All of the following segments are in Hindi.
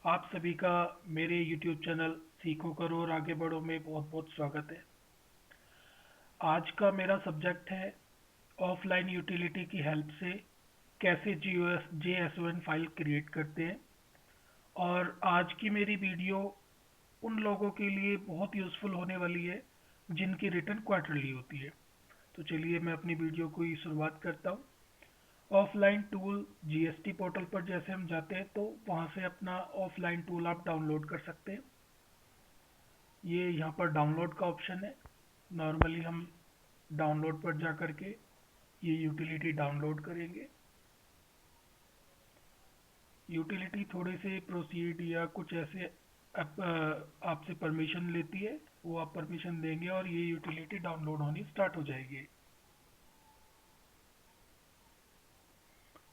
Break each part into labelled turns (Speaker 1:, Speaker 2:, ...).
Speaker 1: आप सभी का मेरे YouTube चैनल सीखो करो और आगे बढ़ो में बहुत बहुत स्वागत है। आज का मेरा सब्जेक्ट है ऑफलाइन यूटिलिटी की हेल्प से कैसे JSON फाइल क्रिएट करते हैं। और आज की मेरी वीडियो उन लोगों के लिए बहुत यूज़फुल होने वाली है जिनकी रिटर्न क्वार्टरली होती है। तो चलिए मैं अपनी वीडियो को ही शुरुआत करता हूँ। ऑफलाइन टूल जीएसटी पोर्टल पर जैसे हम जाते हैं तो वहाँ से अपना ऑफलाइन टूल आप डाउनलोड कर सकते हैं। ये यहाँ पर डाउनलोड का ऑप्शन है। नॉर्मली हम डाउनलोड पर जा करके ये यूटिलिटी डाउनलोड करेंगे। यूटिलिटी थोड़े से प्रोसीड या कुछ ऐसे आपसे परमिशन लेती है, वो आप परमिशन देंगे और ये यूटिलिटी डाउनलोड होनी स्टार्ट हो जाएगी।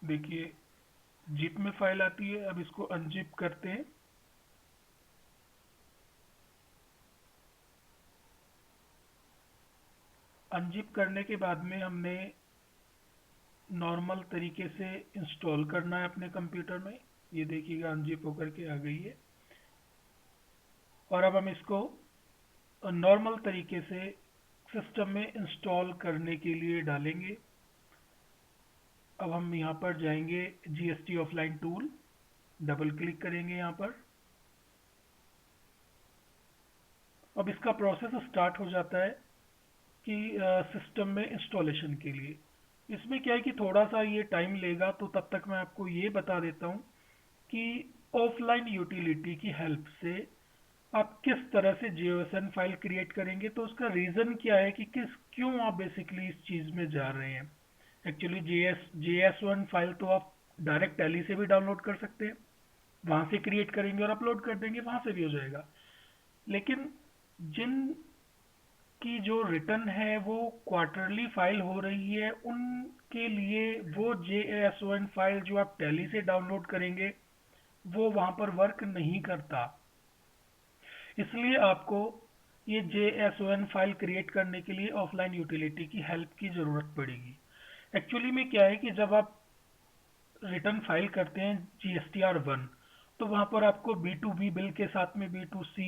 Speaker 1: देखिए जिप में फाइल आती है, अब इसको अनजिप करते हैं। अनजिप करने के बाद में हमने नॉर्मल तरीके से इंस्टॉल करना है अपने कंप्यूटर में। ये देखिएगा अनजिप होकर के आ गई है। और अब हम इसको नॉर्मल तरीके से सिस्टम में इंस्टॉल करने के लिए डालेंगे। अब हम यहाँ पर जाएंगे GST offline tool, double click करेंगे यहाँ पर। अब इसका प्रोसेस स्टार्ट हो जाता है कि सिस्टम में इंस्टॉलेशन के लिए। इसमें क्या है कि थोड़ा सा ये टाइम लेगा, तो तब तक मैं आपको ये बता देता हूँ कि ऑफलाइन यूटिलिटी की हेल्प से आप किस तरह से जेएसएन फाइल क्रिएट करेंगे। तो उसका रीज़न क्या है कि क्यों आप बेसिकली इस चीज़ में जा रहे हैं। एक्चुअली JS1 फाइल तो आप डायरेक्ट टैली से भी डाउनलोड कर सकते हैं, वहाँ से क्रिएट करेंगे और अपलोड कर देंगे, वहाँ से भी हो जाएगा। लेकिन जिन की जो रिटर्न है वो क्वार्टरली फाइल हो रही है, उनके लिए वो JS1 फाइल जो आप टैली से डाउनलोड करेंगे वो वहाँ पर वर्क नहीं करता। इसलिए आपको ये JSON फाइल क्रिएट करने के लिए ऑफलाइन यूटिलिटी की हेल्प की ज़रूरत पड़ेगी। एक्चुअली में क्या है कि जब आप रिटर्न फाइल करते हैं GSTR1, तो वहाँ पर आपको B2B बिल के साथ में B2C,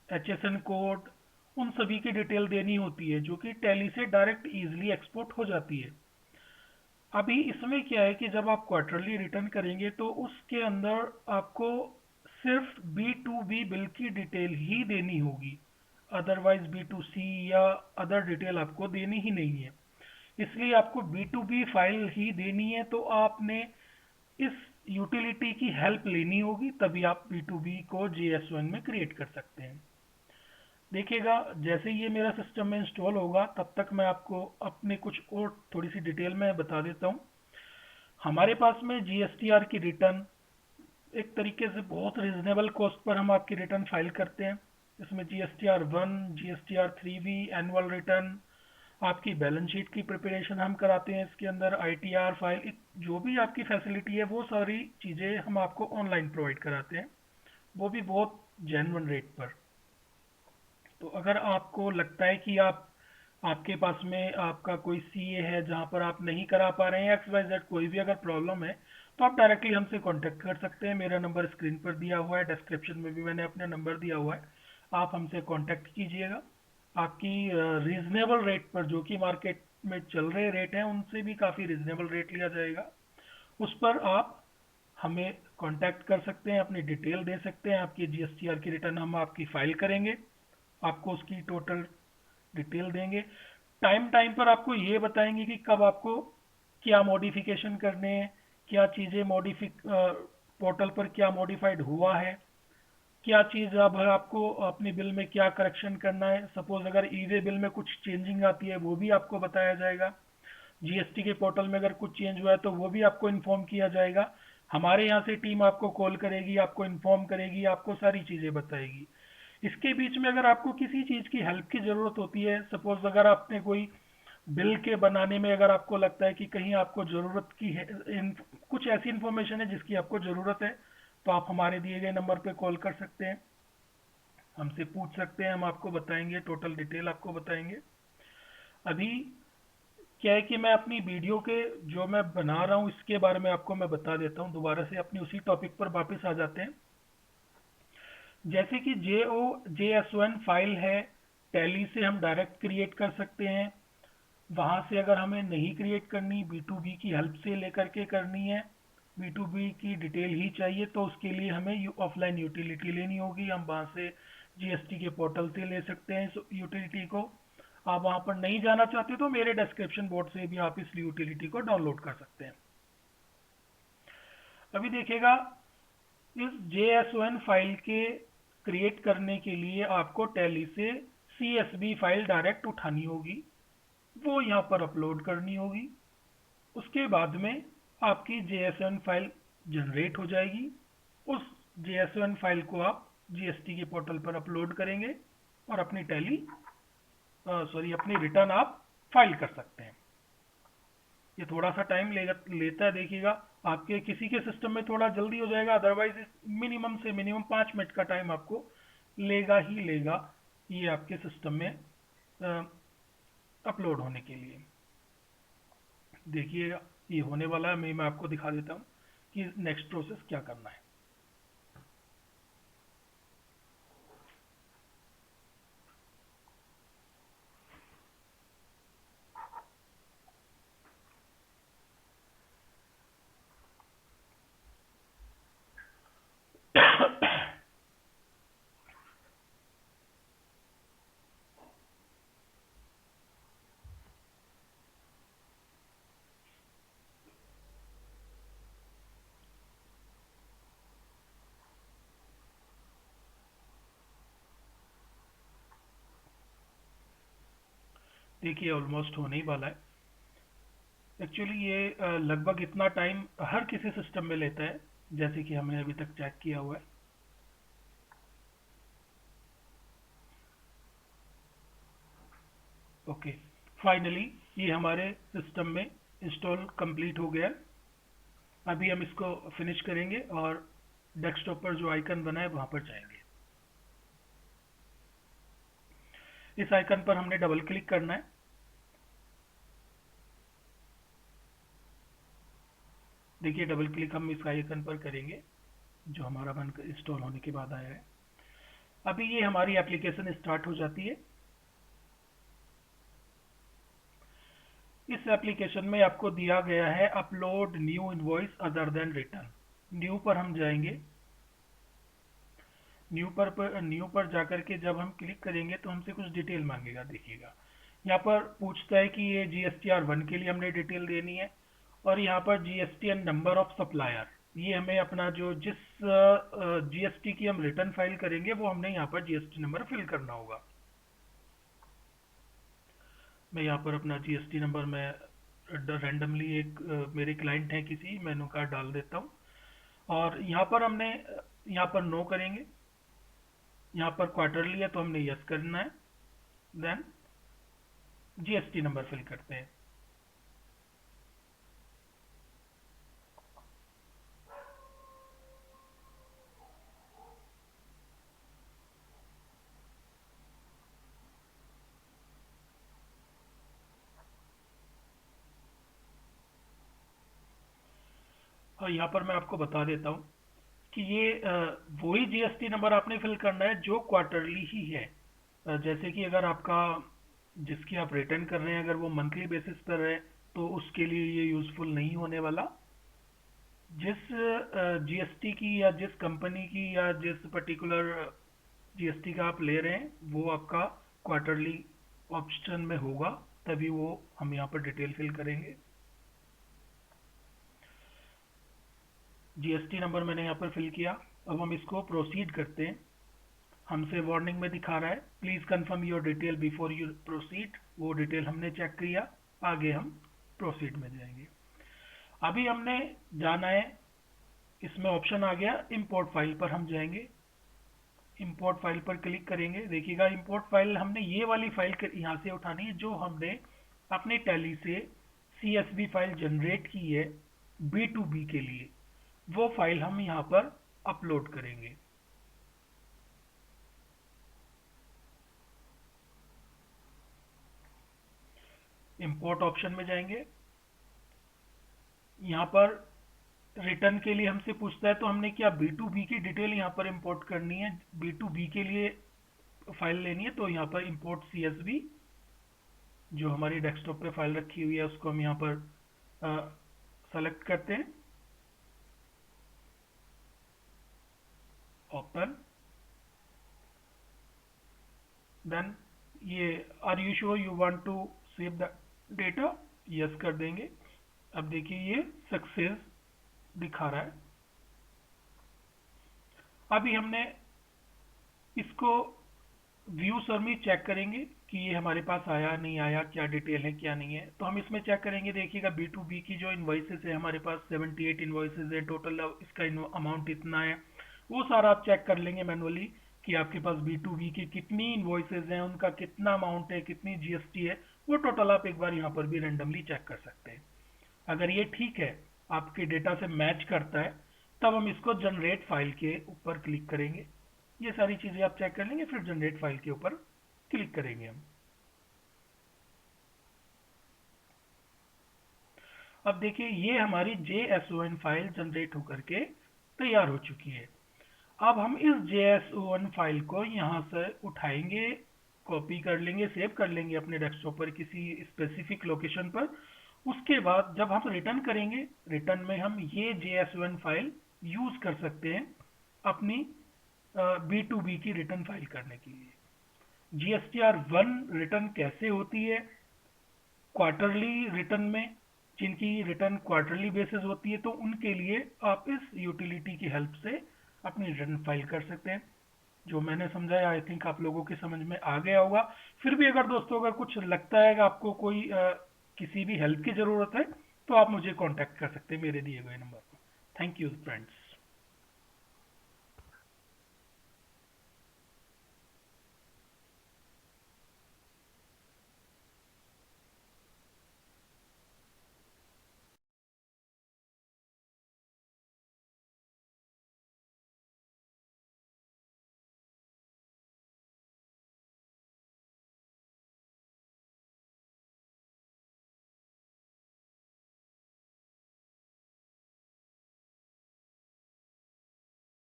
Speaker 1: HSN कोड, उन सभी की डिटेल देनी होती है जो कि टैली से डायरेक्ट इजीली एक्सपोर्ट हो जाती है। अभी इसमें क्या है कि जब आप क्वार्टरली रिटर्न करेंगे तो उसके अंदर आपको सिर्फ B2B बिल की डिटेल ही देनी होगी, अदरवाइज B2C या अदर डिटेल आपको देनी ही नहीं है। इसलिए आपको B2B फाइल ही देनी है, तो आपने इस यूटिलिटी की हेल्प लेनी होगी, तभी आप B2B को JS1 में क्रिएट कर सकते हैं। देखिएगा जैसे ही ये मेरा सिस्टम में इंस्टॉल होगा, तब तक मैं आपको अपने कुछ और थोड़ी सी डिटेल में बता देता हूँ। हमारे पास में GSTR की रिटर्न एक तरीके से बहुत रिजनेबल कॉस्ट पर हम आपकी रिटर्न फाइल करते हैं। इसमें GSTR1, GSTR3V, एनुअल रिटर्न, आपकी बैलेंस शीट की प्रिपरेशन हम कराते हैं। इसके अंदर ITR फाइल, जो भी आपकी फैसिलिटी है वो सारी चीज़ें हम आपको ऑनलाइन प्रोवाइड कराते हैं, वो भी बहुत जेन्युइन रेट पर। तो अगर आपको लगता है कि आपके पास में आपका कोई सीए है जहाँ पर आप नहीं करा पा रहे हैं, XYZ कोई भी अगर प्रॉब्लम है, तो आप डायरेक्टली हमसे कांटेक्ट कर सकते हैं। मेरा नंबर स्क्रीन पर दिया हुआ है, डिस्क्रिप्शन में भी मैंने अपना नंबर दिया हुआ है। आप हमसे कांटेक्ट कीजिएगा। आपकी रीजनेबल रेट पर, जो कि मार्केट में चल रहे रेट हैं उनसे भी काफ़ी रीजनेबल रेट लिया जाएगा। उस पर आप हमें कांटेक्ट कर सकते हैं, अपनी डिटेल दे सकते हैं। आपकी जीएसटीआर की रिटर्न हम आपकी फाइल करेंगे, आपको उसकी टोटल डिटेल देंगे। टाइम टाइम पर आपको ये बताएंगे कि कब आपको क्या मॉडिफिकेशन करने हैं, क्या चीज़ें पोर्टल पर क्या मॉडिफाइड हुआ है, क्या चीज़ अब आपको अपने बिल में क्या करेक्शन करना है। सपोज अगर ई वे बिल में कुछ चेंजिंग आती है, वो भी आपको बताया जाएगा। जीएसटी के पोर्टल में अगर कुछ चेंज हुआ है तो वो भी आपको इन्फॉर्म किया जाएगा। हमारे यहाँ से टीम आपको कॉल करेगी, आपको इन्फॉर्म करेगी, आपको सारी चीज़ें बताएगी। इसके बीच में अगर आपको किसी चीज़ की हेल्प की ज़रूरत होती है, सपोज अगर आपने कोई बिल के बनाने में अगर आपको लगता है कि कहीं आपको ज़रूरत की है, कुछ ऐसी इन्फॉर्मेशन है जिसकी आपको ज़रूरत है, तो आप हमारे दिए गए नंबर पे कॉल कर सकते हैं, हमसे पूछ सकते हैं, हम आपको बताएंगे, टोटल डिटेल आपको बताएंगे। अभी क्या है कि मैं अपनी वीडियो के जो मैं बना रहा हूँ इसके बारे में आपको मैं बता देता हूँ, दोबारा से अपनी उसी टॉपिक पर वापस आ जाते हैं। जैसे कि JSON फाइल है, टैली से हम डायरेक्ट क्रिएट कर सकते हैं। वहां से अगर हमें नहीं क्रिएट करनी, B2B की हेल्प से लेकर के करनी है, B2B की डिटेल ही चाहिए, तो उसके लिए हमें ऑफलाइन यूटिलिटी लेनी होगी। हम वहां से GST के पोर्टल से ले सकते हैं इस यूटिलिटी को। आप वहां पर नहीं जाना चाहते तो मेरे डिस्क्रिप्शन बोर्ड से भी आप इस यूटिलिटी को डाउनलोड कर सकते हैं। अभी देखिएगा, इस JSON फाइल के क्रिएट करने के लिए आपको टैली से CSV फाइल डायरेक्ट उठानी होगी, वो यहाँ पर अपलोड करनी होगी। उसके बाद में आपकी JSON फाइल जनरेट हो जाएगी। उस JSON फाइल को आप GST के पोर्टल पर अपलोड करेंगे और अपनी अपनी रिटर्न आप फाइल कर सकते हैं। ये थोड़ा सा टाइम लेता है, देखिएगा आपके किसी के सिस्टम में थोड़ा जल्दी हो जाएगा, अदरवाइज मिनिमम से मिनिमम 5 मिनट का टाइम आपको लेगा ही लेगा ये आपके सिस्टम में अपलोड होने के लिए। देखिएगा ये होने वाला है, मैं आपको दिखा देता हूँ कि नेक्स्ट प्रोसेस क्या करना है। देखिए ऑलमोस्ट होने ही वाला है। एक्चुअली ये लगभग इतना टाइम हर किसी सिस्टम में लेता है, जैसे कि हमने अभी तक चेक किया हुआ है। ओके, फाइनली ये हमारे सिस्टम में इंस्टॉल कंप्लीट हो गया है। अभी हम इसको फिनिश करेंगे और डेस्कटॉप पर जो आइकन बना है वहां पर जाएंगे। इस आइकन पर हमने डबल क्लिक करना है। देखिए डबल क्लिक हम इस आइकन पर करेंगे जो हमारा बन इंस्टॉल होने के बाद आया है। अभी ये हमारी एप्लीकेशन स्टार्ट हो जाती है। इस एप्लीकेशन में आपको दिया गया है upload new invoice other than return. New पर हम जाएंगे। न्यू पर जाकर के जब हम क्लिक करेंगे तो हमसे कुछ डिटेल मांगेगा। देखिएगा यहाँ पर पूछता है कि ये GSTR1 के लिए हमने डिटेल देनी है, और यहाँ पर GSTN नंबर ऑफ सप्लायर, ये हमें अपना जो जिस GST की हम रिटर्न फाइल करेंगे वो हमने यहाँ पर GST नंबर फिल करना होगा। मैं यहाँ पर अपना GST नंबर मैं रैंडमली एक मेरे क्लाइंट हैं किसी, मैं उनका डाल देता हूँ। और यहाँ पर नो करेंगे। यहाँ पर क्वार्टरली है तो हमने यस करना है। देन GST नंबर फिल करते हैं। और यहाँ पर मैं आपको बता देता हूँ कि ये वही GST नंबर आपने फिल करना है जो क्वार्टरली ही है। जैसे कि अगर आपका जिसकी आप रिटर्न कर रहे हैं अगर वो मंथली बेसिस पर है तो उसके लिए ये यूजफुल नहीं होने वाला। जिस GST की या जिस कंपनी की या जिस पर्टिकुलर GST का आप ले रहे हैं वो आपका क्वार्टरली ऑप्शन में होगा, तभी वो हम यहाँ पर डिटेल फिल करेंगे। GST नंबर मैंने यहाँ पर फिल किया। अब हम इसको प्रोसीड करते हैं। हमसे वार्निंग में दिखा रहा है please confirm your detail before you proceed. वो डिटेल हमने चेक किया, आगे हम प्रोसीड में जाएंगे। अभी हमने जाना है, इसमें ऑप्शन आ गया इंपोर्ट फाइल पर हम जाएंगे। इंपोर्ट फाइल पर क्लिक करेंगे। देखिएगा इंपोर्ट फाइल हमने ये वाली फाइल यहाँ से उठानी है जो हमने अपने टैली से CSV फाइल जनरेट की है B2B के लिए। वो फाइल हम यहाँ पर अपलोड करेंगे। इंपोर्ट ऑप्शन में जाएंगे। यहाँ पर रिटर्न के लिए हमसे पूछता है, तो हमने क्या B2B की डिटेल यहाँ पर इंपोर्ट करनी है, B2B के लिए फाइल लेनी है, तो यहाँ पर इंपोर्ट CSV, जो हमारी डेस्कटॉप पे फाइल रखी हुई है उसको हम यहाँ पर सेलेक्ट करते हैं, ओपन। देन ये are you sure you want to save the data, yes कर देंगे। अब देखिए ये सक्सेस दिखा रहा है। अभी हमने इसको व्यू सर में चेक करेंगे कि ये हमारे पास आया नहीं आया, क्या डिटेल है क्या नहीं है। तो हम इसमें चेक करेंगे, देखिएगा B2B की जो इन्वॉइसेस है हमारे पास 78 इन्वॉइसेस है, टोटल इसका अमाउंट इतना है। वो सारा आप चेक कर लेंगे मैनुअली कि आपके पास B2B की कितनी इन्वॉइसेस हैं, उनका कितना अमाउंट है, कितनी GST है, वो टोटल आप एक बार यहाँ पर भी रेंडमली चेक कर सकते हैं। अगर ये ठीक है, आपके डेटा से मैच करता है, तब हम इसको जनरेट फाइल के ऊपर क्लिक करेंगे। ये सारी चीजें आप चेक कर लेंगे, फिर जनरेट फाइल के ऊपर क्लिक करेंगे हम। अब देखिए ये हमारी JSON फाइल जनरेट होकर के तैयार हो चुकी है। अब हम इस JSON फाइल को यहाँ से उठाएंगे, कॉपी कर लेंगे, सेव कर लेंगे अपने डेस्कटॉप पर किसी स्पेसिफिक लोकेशन पर। उसके बाद जब हम रिटर्न करेंगे, रिटर्न में हम ये JSON फाइल यूज कर सकते हैं अपनी B2B की रिटर्न फाइल करने के लिए। GSTR1 रिटर्न कैसे होती है? क्वार्टरली रिटर्न में, जिनकी रिटर्न क्वार्टरली बेसिस होती है, तो उनके लिए आप इस यूटिलिटी की हेल्प से अपनी रिटर्न फाइल कर सकते हैं। जो मैंने समझाया आई थिंक आप लोगों के समझ में आ गया होगा। फिर भी अगर दोस्तों अगर कुछ लगता है कि आपको कोई किसी भी हेल्प की ज़रूरत है, तो आप मुझे कांटेक्ट कर सकते हैं मेरे दिए गए नंबर पर। Thank you friends.